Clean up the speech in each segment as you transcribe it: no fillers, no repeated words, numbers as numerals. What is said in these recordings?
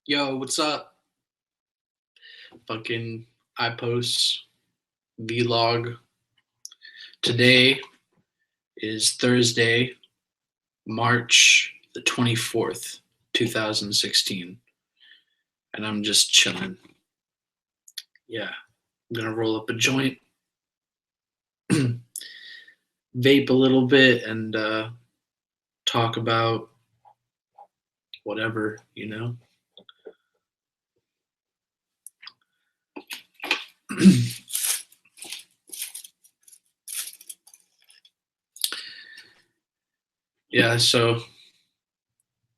Yo, what's up? Fucking Ipos vlog. Today is Thursday, March the 24th, 2016, and I'm just chilling. Yeah, I'm gonna roll up a joint, vape a little bit, and talk about whatever. Yeah, so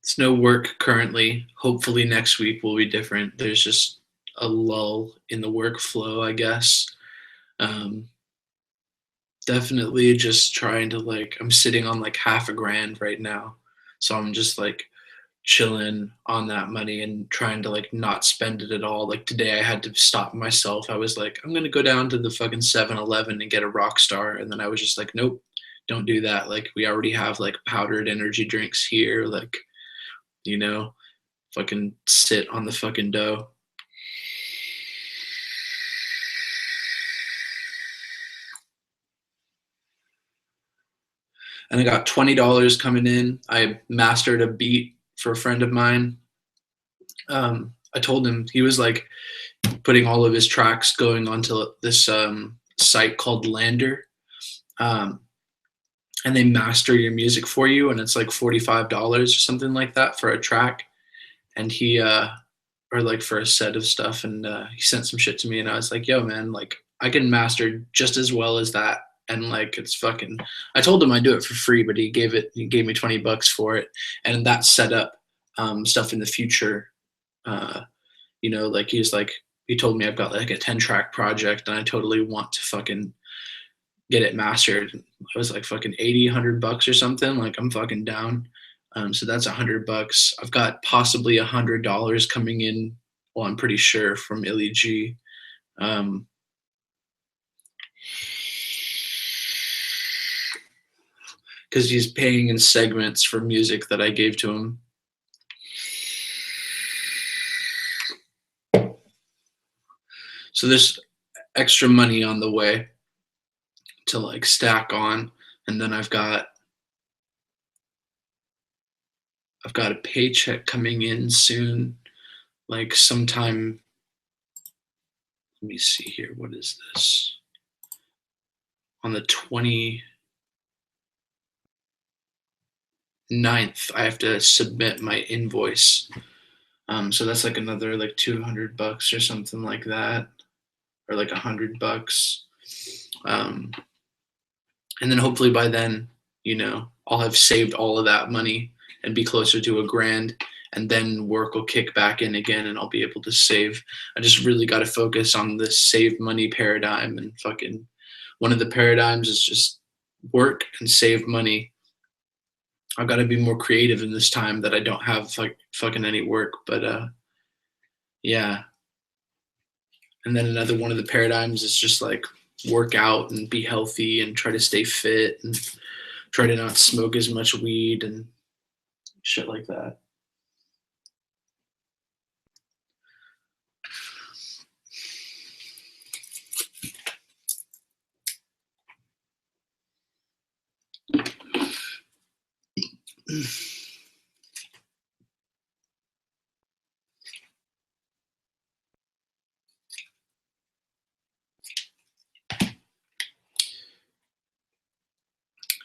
it's no work currently. Hopefully next week will be different. There's just a lull in the workflow, I guess. Um, Definitely just trying to I'm sitting on like half a grand right now. So I'm just like chilling on that money and trying to like not spend it at all. Like today I had to stop myself. I was like, I'm gonna go down to the fucking 7-Eleven and get a rock star. And then I was just like, nope, don't do that. Like we already have like powdered energy drinks here, you know, fucking sit on the fucking dough. And I got $20 coming in. I mastered a beat for a friend of mine. I told him he was like putting all of his tracks going onto this site called Lander, um, and they master your music for you, and it's like $45 or something like that for a track. And he or like for a set of stuff, and he sent some shit to me, and I was like, "Yo, man, like I can master just as well as that." And like it's fucking. I told him I'd do it for free, but he gave me $20 for it, and that set up stuff in the future. Uh, like he told me I've got like a 10-track project and I totally want to fucking get it mastered. I was like fucking 80, $100 or something. Like I'm fucking down. So that's $100. I've got possibly $100 coming in. Well, I'm pretty sure from Illy G. Because he's paying in segments for music that I gave to him. So there's extra money on the way to like stack on, and then I've got a paycheck coming in soon, like sometime. Let me see here. What is this? On the 29th, I have to submit my invoice. So that's like another like $200 or something like that, or like $100. And then hopefully by then, I'll have saved all of that money and be closer to a grand, and then work will kick back in again and I'll be able to save. I just really got to focus on this save money paradigm, and fucking one of the paradigms is just work and save money. I've got to be more creative in this time that I don't have like fucking any work, but yeah. And then another one of the paradigms is just like work out and be healthy and try to stay fit and try to not smoke as much weed and shit like that.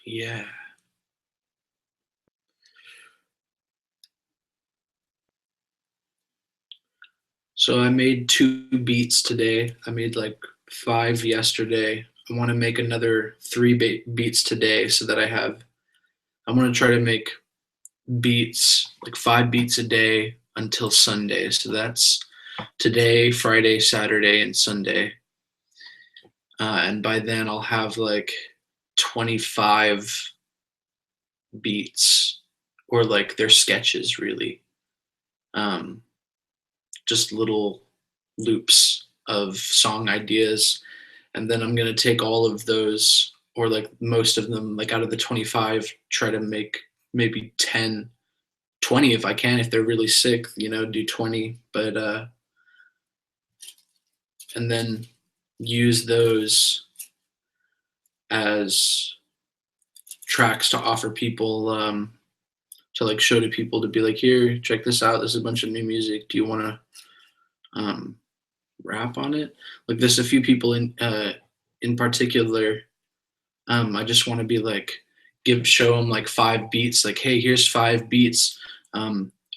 Yeah. So I made 2 beats today. I made like 5 yesterday. I want to make another 3 beats today so that I want to try to make beats, like 5 beats a day until Sunday. So that's today, Friday, Saturday, and Sunday. And by then I'll have like 25 beats, or like they're sketches really. Just little loops of song ideas. And then I'm going to take all of those, or like most of them, like out of the 25, try to make maybe 10 20 if I can, if they're really sick, do 20, but and then use those as tracks to offer people, to like show to people, to be like, here, check this out. There's a bunch of new music. Do you want to rap on it? Like, there's a few people in particular. I just want to be like, show them like 5 beats. Like, hey, here's 5 beats.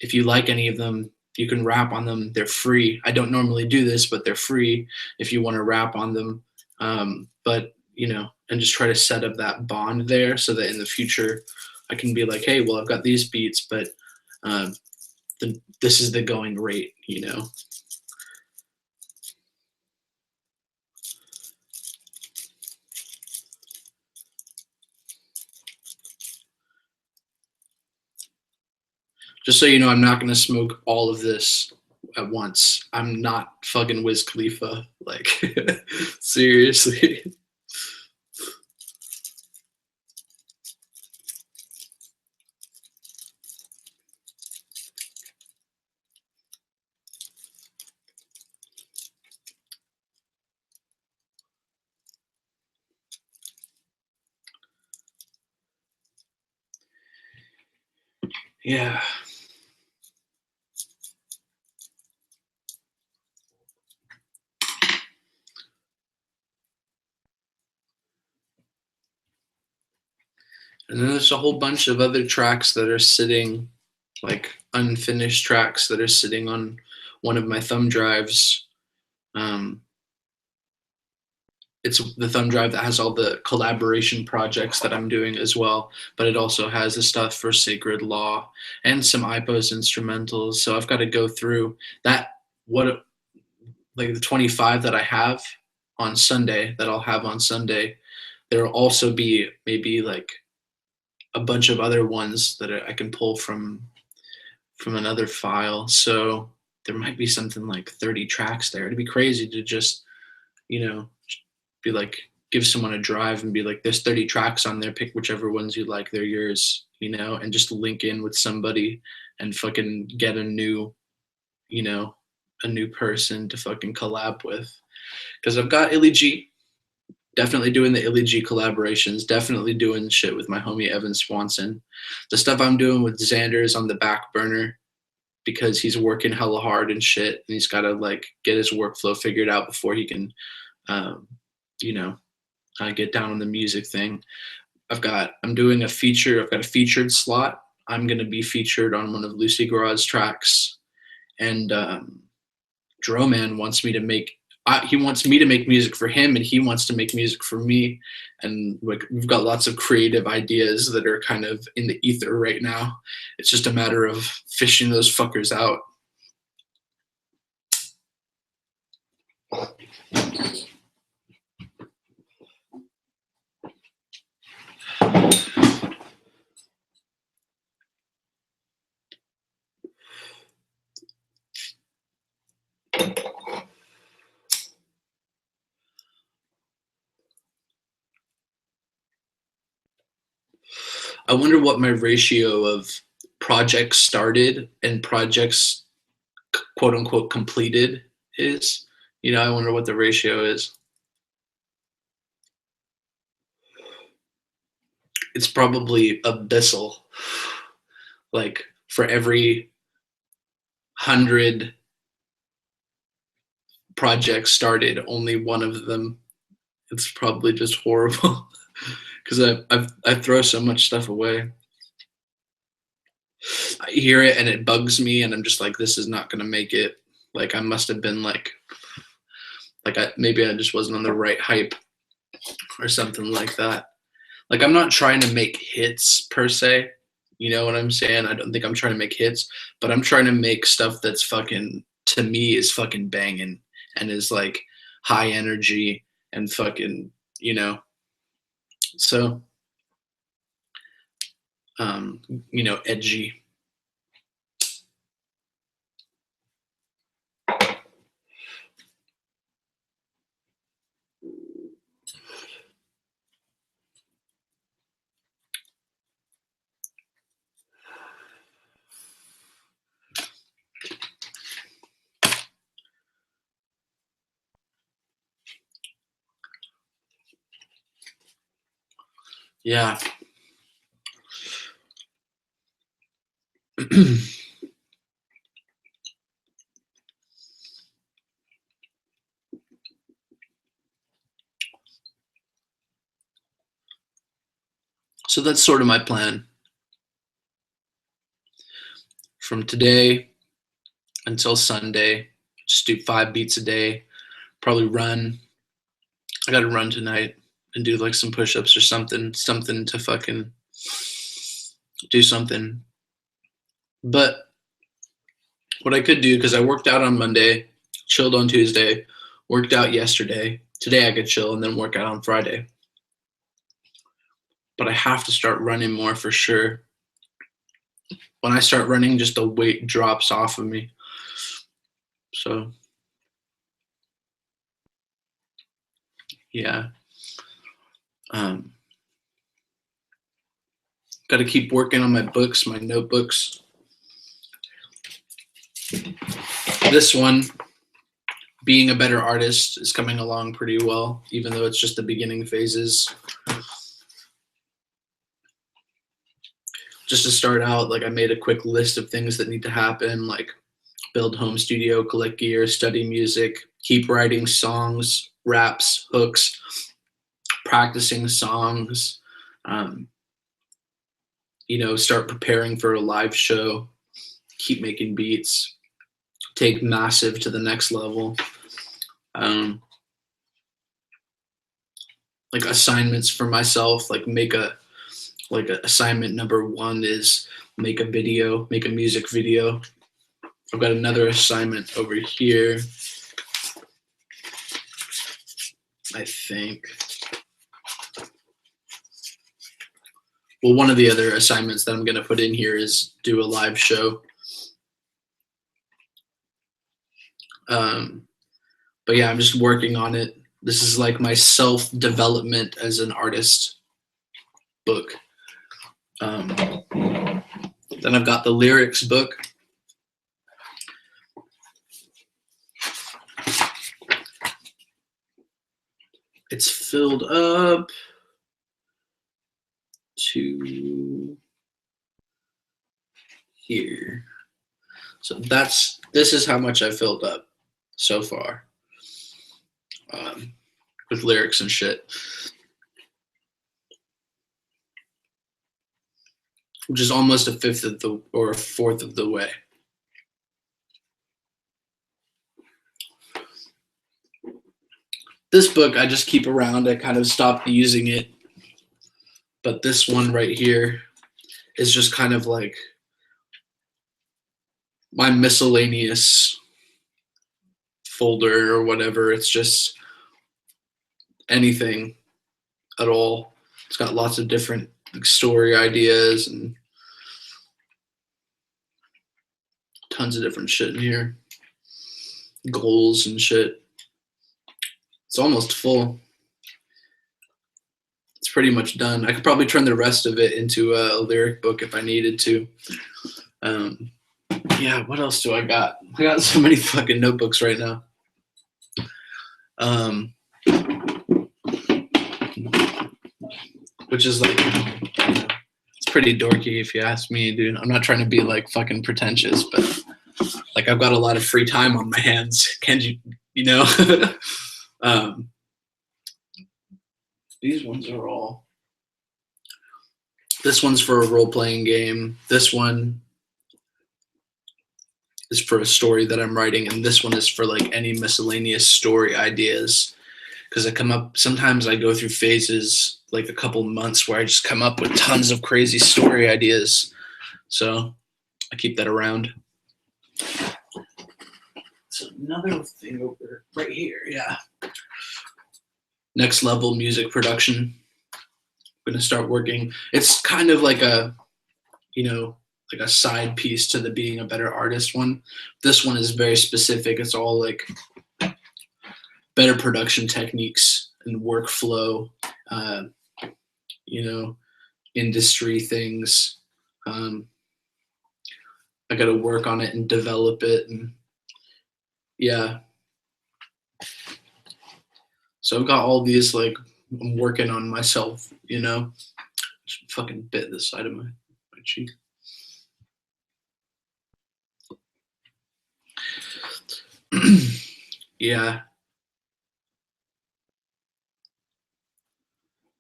If you like any of them, you can rap on them. They're free. I don't normally do this, but they're free if you want to rap on them. But and just try to set up that bond there, so that in the future I can be like, hey, well, I've got these beats, but this is the going rate, Just so you know, I'm not going to smoke all of this at once. I'm not fucking Wiz Khalifa. Like, seriously. Yeah. And then there's a whole bunch of other tracks that are sitting, like unfinished tracks that are sitting on one of my thumb drives. It's the thumb drive that has all the collaboration projects that I'm doing as well, but it also has the stuff for Sacred Law and some Ipos instrumentals. So I've got to go through that. Like the 25 that I have on Sunday, that I'll have on Sunday, there'll also be maybe like a bunch of other ones that I can pull from another file. So there might be something like 30 tracks there. It'd be crazy to just, be like, give someone a drive and be like, there's 30 tracks on there, pick whichever ones you like, they're yours, and just link in with somebody and fucking get a new person to fucking collab with. Because I've got Illy G, definitely doing the Illy G collaborations, definitely doing shit with my homie Evan Swanson. The stuff I'm doing with Xander is on the back burner because he's working hella hard and shit, and he's got to like get his workflow figured out before he can get down on the music thing. I'm doing a feature. I've got a featured slot. I'm going to be featured on one of Lucy Gara's tracks, and Droman wants me to make. He wants me to make music for him, and he wants to make music for me. And like, we've got lots of creative ideas that are kind of in the ether right now. It's just a matter of fishing those fuckers out. I wonder what my ratio of projects started and projects quote unquote completed is. I wonder what the ratio is. It's probably abyssal. Like, for every 100 projects started, only one of them. It's probably just horrible because I throw so much stuff away. I hear it and it bugs me, and I'm just like, this is not gonna make it. Like, I must have been like maybe I just wasn't on the right hype or something like that. Like, I'm not trying to make hits per se. You know what I'm saying? I don't think I'm trying to make hits, but I'm trying to make stuff that's fucking, to me, is fucking banging and is like high energy and fucking, so, edgy. Yeah. So that's sort of my plan. From today until Sunday, just do 5 beats a day, probably run. I gotta run tonight and do like some push-ups or something to fucking do something. But what I could do, because I worked out on Monday, chilled on Tuesday, worked out yesterday. Today I could chill and then work out on Friday. But I have to start running more for sure. When I start running, just the weight drops off of me. So, yeah. Got to keep working on my books, my notebooks. This one, being a better artist, is coming along pretty well, even though it's just the beginning phases. Just to start out, like I made a quick list of things that need to happen, like build home studio, collect gear, study music, keep writing songs, raps, hooks, practicing songs, start preparing for a live show, keep making beats, take massive to the next level. Like assignments for myself, like assignment number 1 is make a music video. I've got another assignment over here, I think. Well, one of the other assignments that I'm going to put in here is do a live show. But yeah, I'm just working on it. This is like my self-development as an artist book. Then I've got the lyrics book. It's filled up to here. So this is how much I filled up so far, with lyrics and shit, which is almost a fourth of the way. This book I just keep around. I kind of stopped using it, but this one right here is just kind of like my miscellaneous folder or whatever. It's just anything at all. It's got lots of different story ideas and tons of different shit in here. Goals and shit. It's almost full. It's pretty much done. I could probably turn the rest of it into a lyric book if I needed to. Yeah, what else do I got? I got so many fucking notebooks right now. Which is like, it's pretty dorky if you ask me, dude. I'm not trying to be like fucking pretentious, but like I've got a lot of free time on my hands. Can you know? These ones are all. This one's for a role-playing game. This one is for a story that I'm writing, and this one is for like any miscellaneous story ideas. Because sometimes I go through phases, like a couple months, where I just come up with tons of crazy story ideas. So I keep that around. So another thing over right here, yeah. Next level music production. I'm gonna start working. It's kind of like a side piece to the being a better artist one. This one is very specific. It's all like better production techniques and workflow, industry things. I got to work on it and develop it, and yeah. So I've got all these, like, I'm working on myself, Fucking bit the side of my cheek. Yeah.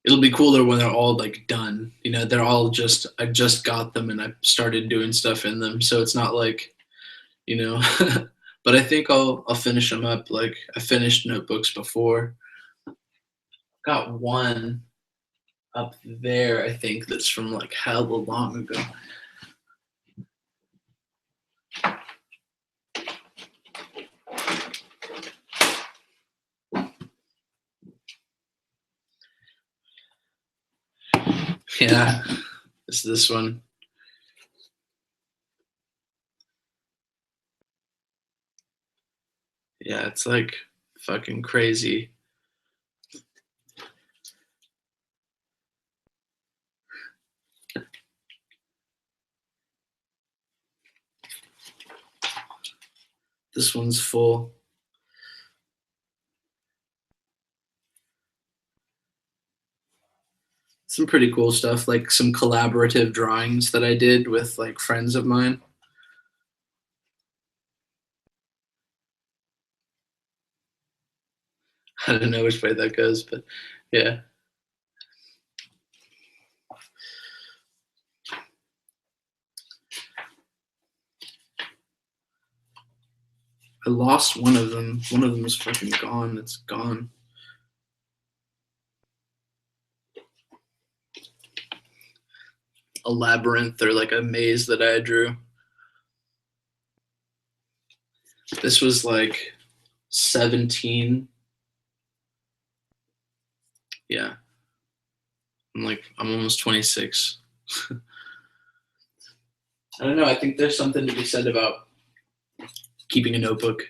It'll be cooler when they're all like done. You know, they're all just I just got them and I started doing stuff in them. So it's not like, you know, but I think I'll finish them up. Like I finished notebooks before. Got one up there, I think, that's from like hella long ago. Yeah, it's this one. Yeah, it's like fucking crazy. This one's full. Some pretty cool stuff, like some collaborative drawings that I did with like friends of mine. I don't know which way that goes, but yeah. I lost one of them. One of them is fucking gone. It's gone. A labyrinth or like a maze that I drew. This was like 17. Yeah. I'm almost 26. I don't know. I think there's something to be said about keeping a notebook,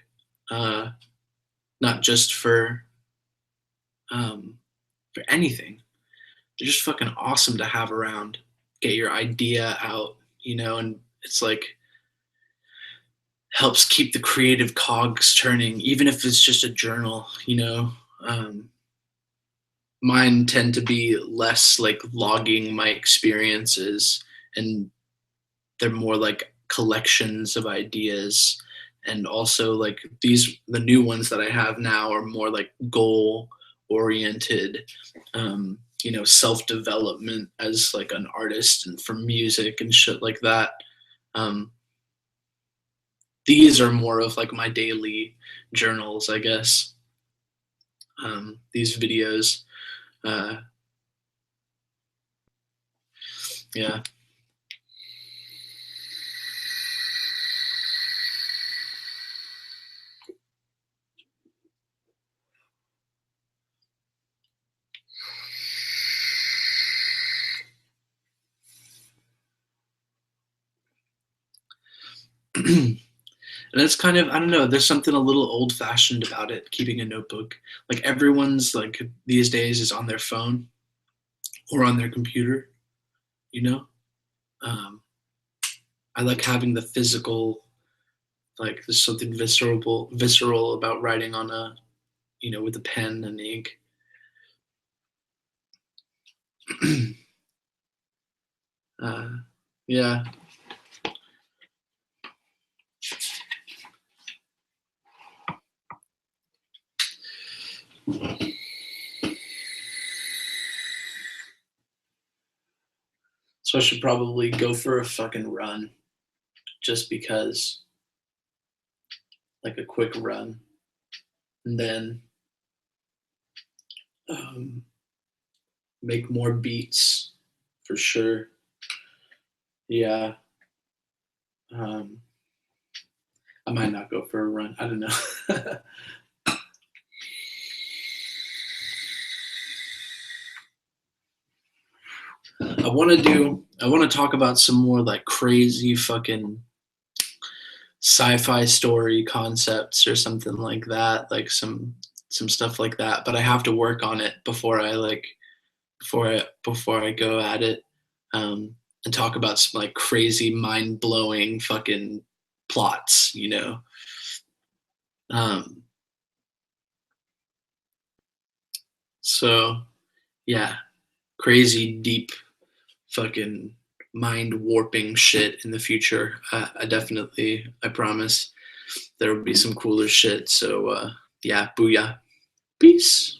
uh, not just for anything. They're just fucking awesome to have around. Get your idea out, you know, and it's like helps keep the creative cogs turning, even if it's just a journal, you know. Um, Mine tend to be less like logging my experiences, and they're more like collections of ideas. And also like the new ones that I have now are more like goal oriented, you know, self development as like an artist and for music and shit like that. um, these are more of like my daily journals, I guess. These videos, uh, yeah. And it's kind of, I don't know, there's something a little old fashioned about it, keeping a notebook. Like everyone's like these days is on their phone or on their computer, you know. um, I like having the physical, like there's something visceral about writing on a, you know, with a pen and ink. uh, yeah. So I should probably go for a fucking run, just because, like a quick run, and then um, make more beats for sure. Yeah. Um, I might not go for a run. I don't know. I want to talk about some more like crazy fucking sci-fi story concepts or something like that, like some stuff like that, but I have to work on it before I go at it, and talk about some like crazy mind-blowing fucking plots, you know. um so yeah, crazy deep fucking mind warping shit in the future. I promise there will be some cooler shit. So yeah, booyah. Peace.